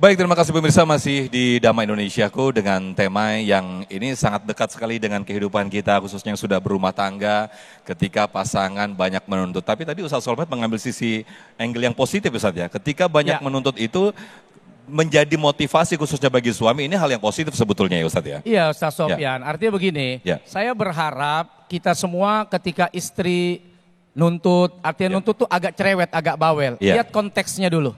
Baik, terima kasih pemirsa, masih di Damai Indonesiaku dengan tema yang ini sangat dekat sekali dengan kehidupan kita, khususnya yang sudah berumah tangga ketika pasangan banyak menuntut. Tapi tadi Ustaz Solmed mengambil sisi angle yang positif Ustaz ya, ketika banyak menuntut itu menjadi motivasi khususnya bagi suami, ini hal yang positif sebetulnya ya Ustaz ya? Iya Ustaz Sofyan, artinya begini, saya berharap kita semua ketika istri nuntut, artinya nuntut tuh agak cerewet, agak bawel. Lihat konteksnya dulu.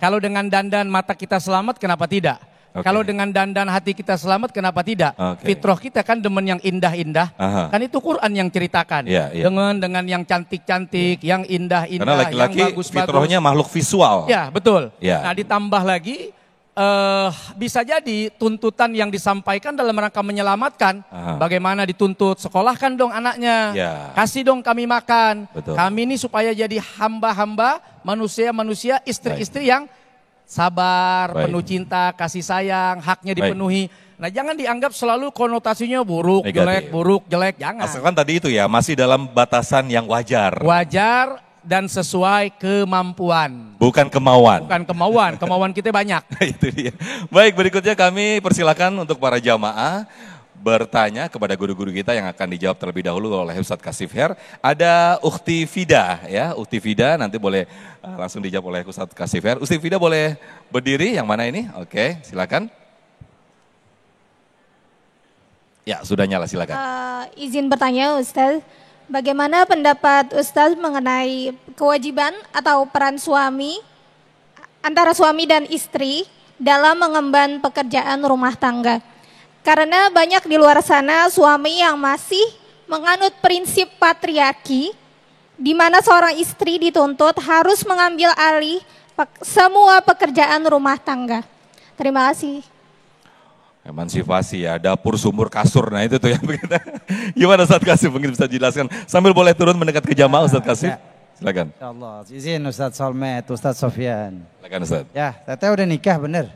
Kalau dengan dandan mata kita selamat, kenapa tidak? Kalau dengan dandan hati kita selamat, kenapa tidak? Fitrah kita kan demen yang indah-indah. Kan itu Quran yang ceritakan. Dengan yang cantik-cantik, yang indah-indah, karena laki-laki yang bagus-bagus. fitrahnya makhluk visual. Ya, betul. Nah, ditambah lagi bisa jadi tuntutan yang disampaikan dalam rangka menyelamatkan. Bagaimana dituntut, sekolahkan dong anaknya, kasih dong kami makan. Kami ini supaya jadi hamba-hamba, manusia-manusia, istri-istri yang sabar, penuh cinta, kasih sayang, haknya dipenuhi. Nah, jangan dianggap selalu konotasinya buruk, jelek, buruk, jelek, jangan. Asalkan tadi itu ya, masih dalam batasan yang wajar. Wajar dan sesuai kemampuan. Bukan kemauan. Bukan kemauan, kemauan kita banyak. Itu dia. Baik, berikutnya kami persilakan untuk para jamaah bertanya kepada guru-guru kita yang akan dijawab terlebih dahulu oleh Ustadz Kasif Her. Ada Ukhti Fida ya, Ukhti Fida nanti boleh langsung dijawab oleh Ustadz Kasif Her. Ukhti Fida boleh berdiri, yang mana ini? Oke, silakan. Ya, sudah nyala, silakan. Izin bertanya Ustadz. Bagaimana pendapat Ustadz mengenai kewajiban atau peran suami antara suami dan istri dalam mengemban pekerjaan rumah tangga? Karena banyak di luar sana suami yang masih menganut prinsip patriarki, di mana seorang istri dituntut harus mengambil alih semua pekerjaan rumah tangga. Terima kasih. Emansipasi ya, dapur, sumur, kasur, nah itu tuh yang begitu. Gimana Ustadz Kasif, mungkin bisa jelaskan. Sambil boleh turun mendekat ke jamaah Ustadz Kasif. Silakan. Insyaallah, izin Ustadz Solmed, Ustadz Sofyan. Silakan Ustadz. Ya, Teteh udah nikah bener?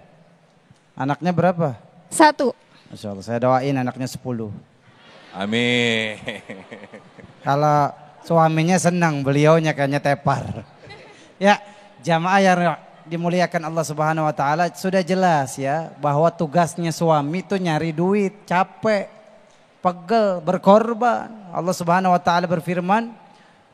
Anaknya berapa? 1. Masya Allah, saya doain anaknya 10. Amin. Kalau suaminya senang, beliaunya kayaknya tepar. Ya, jamaah yang dimuliakan Allah Subhanahu wa taala, sudah jelas ya bahwa tugasnya suami itu nyari duit, capek, pegel, berkorban. Allah Subhanahu wa taala berfirman,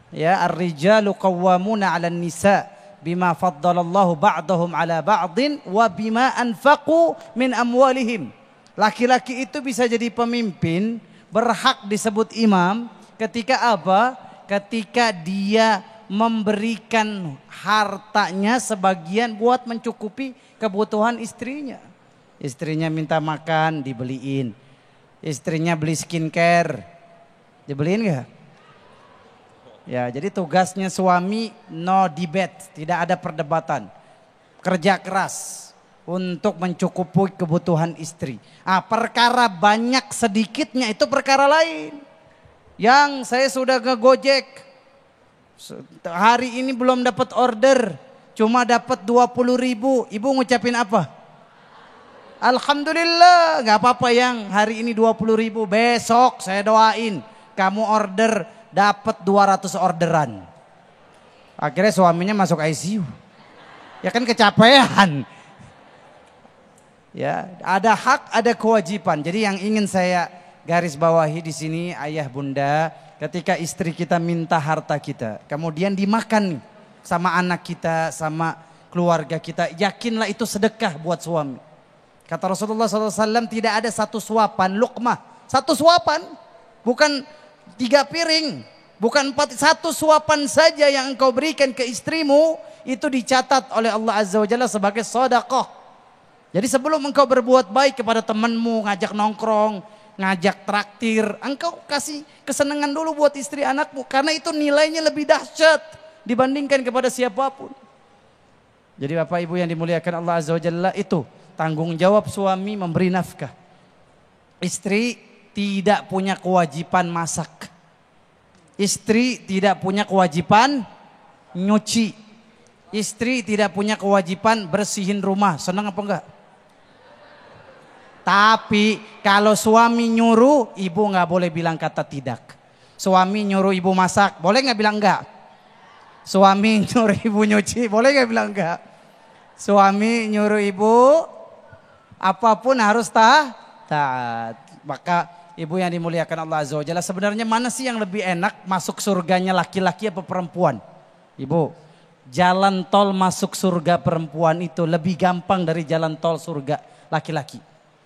ya ar-rijalu qawwamuna 'alan nisa bima faddalallahu ba'dahum 'ala ba'din wa bima anfaqu min amwalihim. Laki-laki itu bisa jadi pemimpin, berhak disebut imam ketika apa? Ketika dia memberikan hartanya sebagian buat mencukupi kebutuhan istrinya. Istrinya minta makan, dibeliin. Istrinya beli skincare, dibeliin gak? Ya, jadi tugasnya suami no debate, tidak ada perdebatan. Kerja keras untuk mencukupi kebutuhan istri. Perkara banyak sedikitnya itu perkara lain. Yang saya sudah ngegojek, hari ini belum dapat order, cuma dapat 20.000. Ibu ngucapin apa? Alhamdulillah, gak apa-apa yang hari ini 20.000. Besok saya doain kamu order dapat 200 orderan. Akhirnya suaminya masuk ICU. Ya kan kecapean. Ya, ada hak, ada kewajiban. Jadi yang ingin saya garis bawahi di sini, ayah bunda, ketika istri kita minta harta kita, kemudian dimakan sama anak kita, sama keluarga kita, yakinlah itu sedekah buat suami. Kata Rasulullah SAW, tidak ada satu suapan, luqmah, satu suapan, bukan 3 piring, bukan 4, satu suapan saja yang engkau berikan ke istrimu, itu dicatat oleh Allah Azza wa Jalla sebagai sedekah. Jadi sebelum engkau berbuat baik kepada temanmu, ngajak nongkrong, ngajak traktir, engkau kasih kesenangan dulu buat istri anakmu, karena itu nilainya lebih dahsyat dibandingkan kepada siapapun. Jadi Bapak Ibu yang dimuliakan Allah Azza wa Jalla, itu tanggung jawab suami memberi nafkah. Istri tidak punya kewajiban masak. Istri tidak punya kewajiban nyuci. Istri tidak punya kewajiban bersihin rumah. Senang apa enggak? Tapi kalau suami nyuruh, ibu nggak boleh bilang kata tidak. Suami nyuruh ibu masak, boleh nggak bilang enggak? Suami nyuruh ibu nyuci, boleh nggak bilang enggak? Suami nyuruh ibu, apapun harus taat. Maka ibu yang dimuliakan Allah Azza wa Jalla, sebenarnya mana sih yang lebih enak masuk surganya, laki-laki apa perempuan? Ibu, jalan tol masuk surga perempuan itu lebih gampang dari jalan tol surga laki-laki.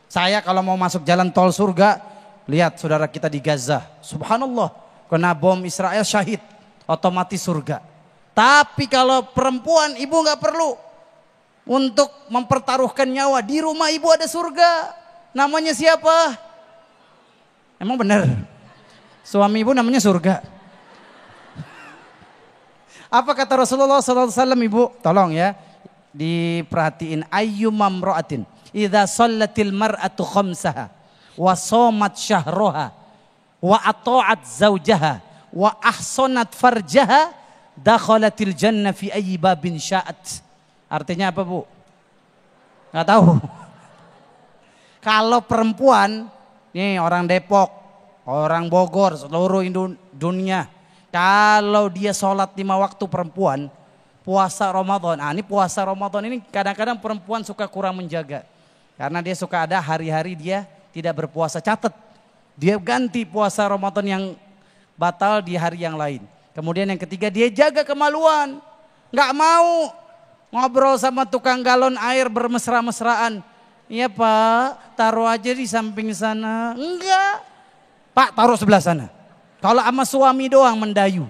Saya kalau mau masuk jalan tol surga, lihat saudara kita di Gaza. Subhanallah, kena bom Israel syahid, otomatis surga. Tapi kalau perempuan, ibu nggak perlu untuk mempertaruhkan nyawa. Di rumah ibu ada surga. Namanya siapa? Emang benar? Suami ibu namanya surga. Apa kata Rasulullah SAW, ibu? Tolong ya, diperhatiin. Ayyumam ro'atin idza sallatil mar'atu khamsaha wa somat syahroha wa ata'at zawjaha wa ahsanat farjaha dakhalatil jannah fi ayyi babin sya'at. Artinya apa, Bu? Nggak tahu. Kalau perempuan, nih orang Depok, orang Bogor, seluruh dunia, kalau dia sholat 5 waktu perempuan, puasa Ramadan. Ini puasa Ramadan ini kadang-kadang perempuan suka kurang menjaga. Karena dia suka ada hari-hari dia tidak berpuasa. Catat, dia ganti puasa Ramadan yang batal di hari yang lain. Kemudian yang ketiga, dia jaga kemaluan. Nggak mau ngobrol sama tukang galon air bermesra-mesraan. Iya Pak, taruh aja di samping sana. Enggak. Pak, taruh sebelah sana. Kalau sama suami doang mendayu.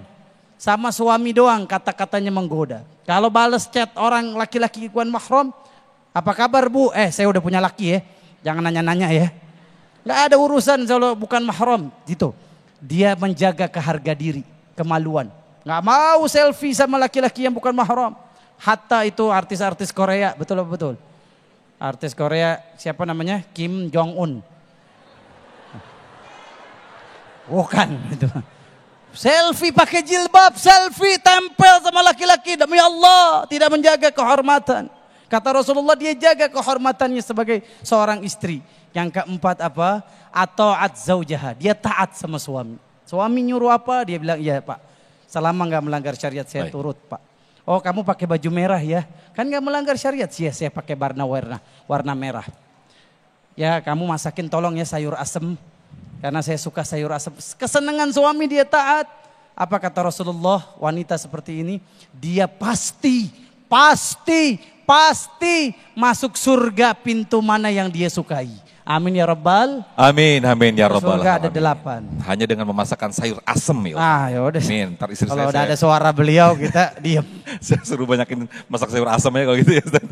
Sama suami doang kata-katanya menggoda. Kalau balas chat orang laki-laki bukan mahram, apa kabar Bu? Saya udah punya laki ya. Jangan nanya-nanya ya. Enggak ada urusan kalau bukan mahram gitu. Dia menjaga keharga diri, kemaluan. Enggak mau selfie sama laki-laki yang bukan mahram. Hatta itu artis-artis Korea, betul. Artis Korea siapa namanya? Kim Jong Un. Bukan itu. Selfie pakai jilbab, selfie tempel sama laki-laki, demi Allah tidak menjaga kehormatan. Kata Rasulullah, dia jaga kehormatannya sebagai seorang istri. Yang keempat apa? Ata'at zaujaha, dia taat sama suami. Suami nyuruh apa? Dia bilang, iya Pak, selama nggak melanggar syariat saya turut Pak. Oh kamu pakai baju merah ya, kan gak melanggar syariat. Iya saya pakai warna merah. Ya kamu masakin tolong ya sayur asem, karena saya suka sayur asem. Kesenangan suami dia taat. Apa kata Rasulullah, wanita seperti ini, dia pasti masuk surga pintu mana yang dia sukai. Amin ya Rabbal. Amin ya Rabbal. Surga ada 8. Hanya dengan memasakkan sayur asem ya. Ya udah. Amin. Ntar istri kalau udah ada suara beliau kita diam. Saya suruh banyakin masak sayur asem ya kalau gitu ya Ustaz.